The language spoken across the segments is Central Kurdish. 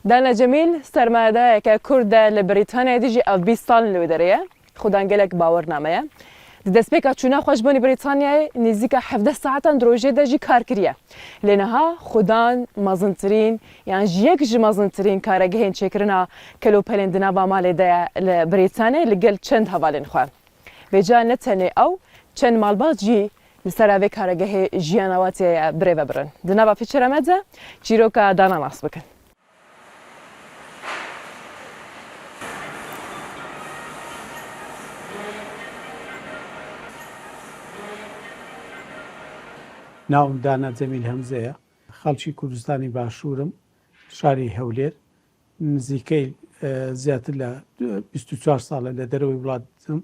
دانا جميل سرمایه‌دارێک کوردە لە بریتانیا دیژی ئەو 20 ساڵ لەوێ دەرەیە خوددان gelek باوەڕنامەیە دەستپێکە چوونە خۆشببوونی بریتانیای نزیکە 17 ساعتان درۆژێ دەژی کار کردە لێنەها خوددان مەزنترین یان ژیەک ji مەزنترین کارەگەهێن چێکردنا کەلوپەلێندنا با مالێدایە لە بریتانیا لەگەل چەند هەواڵێن خوێ بێجا نەتەنێ ئەو چەند ماڵباجی لەسەراوێ کارەگەهێ ژیانەوەتێ برێڤە برن دناوا فیچەرەمەجە چیرۆکە دانا ناس بکەن ناوم دانا جەمیل هەمزەیە خەڵکی کوردستانی باشوورم شاری هەولێر نزیکەی زیاتر لە 24 ساڵە لە دەرەوەی وڵاتم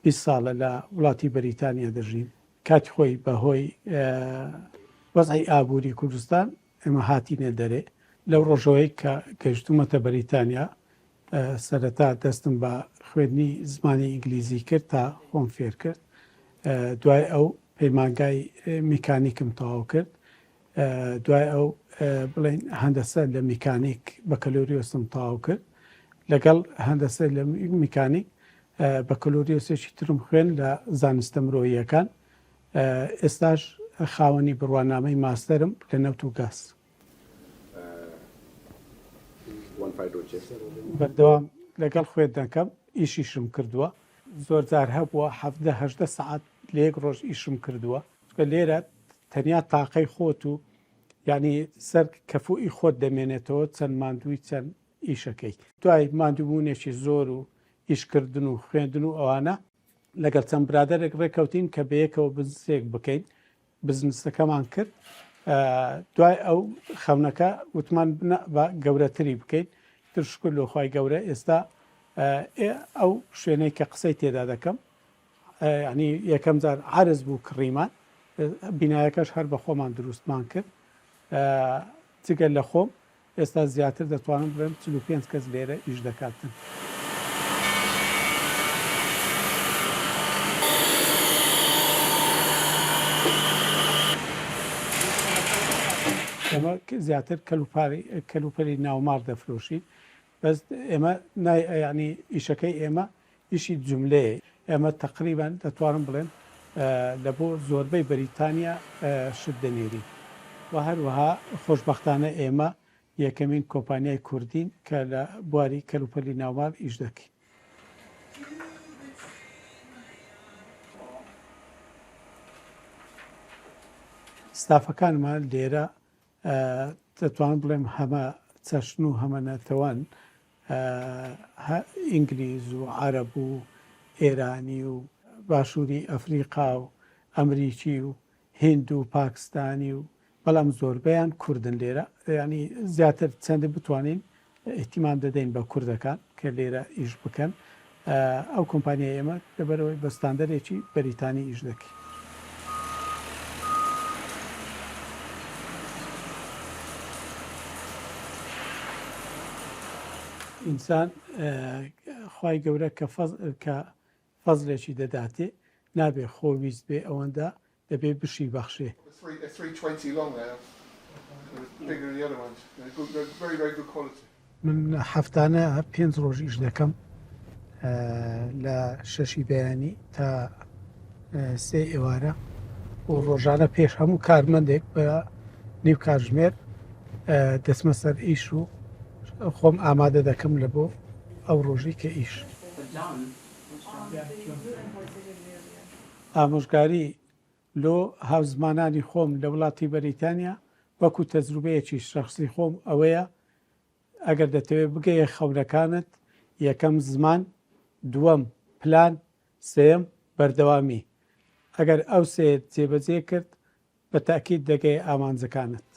20 ساڵە لە وڵاتی بەریتانیا دەژین کاتی خۆی بەهۆی وەزعی ئابووری کوردستان ئێمە هاتینە دەرێ لەو ڕۆژەوەی کە گەیشتومەتە بەریتانیا سەرەتا دەستم بە خوێندنی زمانی ئینگلیزی کرد تا خۆم فێر کرد دوای ئەو پەیمانگای میکانیکم تەواو کرد دوای ئەو بڵێن هەندەسە لە میکانیک بەکەلۆریۆسم تەواو کرد لەگەڵ هەندەسە لە میکانیک بەکەلۆریۆسێکی ترم خوێن لە زانستە مرۆییەکان ئێستاش خاوەنی بڕوانامەی ماستەرم لە نەوت و گاز بەردەوام لەگەڵ خوێندنەکەم ئیشیشم کردووە زۆر جار هەبووە 17 سعات لە یەک ڕۆژ ئیشم کردووە لێرە تەنیا تاقەی خۆت و ینی سەر کەفوئی خۆت دەمێنێتەوە چەند ماندووی چەند ئیشەکەی دوای ماندووبوونێکی زۆر و ئیشکردن و خوێندن و ئەوانە لەگەڵ چەند برادێک ڕێکەوتین کە بەیەکەوە بزنسێک بکەین بزنسەکەمان کرد دوای ئەو خەونەکە وتمان بە گەورەتری بکەین ترشکل لۆخوای گەورە ئێستا ئەو شوێنەی کە قسەی تێدا دەکەم ینی یەکەم جار عرز بوو کڕیمان بینایەکەش هەر بە خۆمان دروستمان کرد جگەل لە خۆم ئێستا زیاتر دەتوانم بڵێم 45 کەس لێرە ئیش دەکاتن ئێمە زیاتر کەلوپەلی ناومار دەفرۆشین بەس ئێمە ینی ئیشەکەی ئێمە ئیشی جملەیە ئێمە تقریبان دەتوانم بڵێن لە بۆ زۆربەی بەریتانیا شت دەنێری و هەروەها خۆشببختانە ئێمە یەکەمین کۆمپانیای کوردین کە لە بواری کەلوپەلی ناومار ئیش دەکەین ستافەکانمان لێرە دەتوانم بڵێم هەمە چەشن و هەمە نەتەوەن ئینگلیز و عەرەب و ئێرانی و باشووری ئەفریقا و ئەمریکی و هند و پاکستانی و بەڵام زۆربەیان کوردن لێرە ینی زیاتر چەندە بتوانین ئیحتیمام دەدەین بە کوردەکان کە لێرە ئیش بکەن ئەو کۆمپانیای ئێمە لەبەرەوەی بە ستاندەرێکی بەریتانی ئیش دەکەین ئینسان خوای گەورە کە فەزلێکی دەداتێ نابێ خۆویست بێ ئەوەندە دەبێ بشی بەخشێ من هەفتانە 5 ڕۆژ ئیش دەکەم لە 6 بەیانی تا 3 ئێوارە و ڕۆژانە پێش هەموو کارمەندێک بە نیو کاتژمێر دەچمە سەر ئیش و خۆم ئامادە دەکەم لە بۆ ئەو ڕۆژی کە ئیش ئامۆژگاری لۆ هاوزمانانی خۆم لە وڵاتی بەریتانیا وەکو تەجروبەیەکی شەخسی خۆم ئەوەیە ئەگەر دەتەوێت بگەیە خەونەکانت یەکەم زمان دووەم پلان سێم بەردەوامی ئەگەر ئەو سێت جێبەجێ کرد بە تاکید دەگەی ئامانجەکانت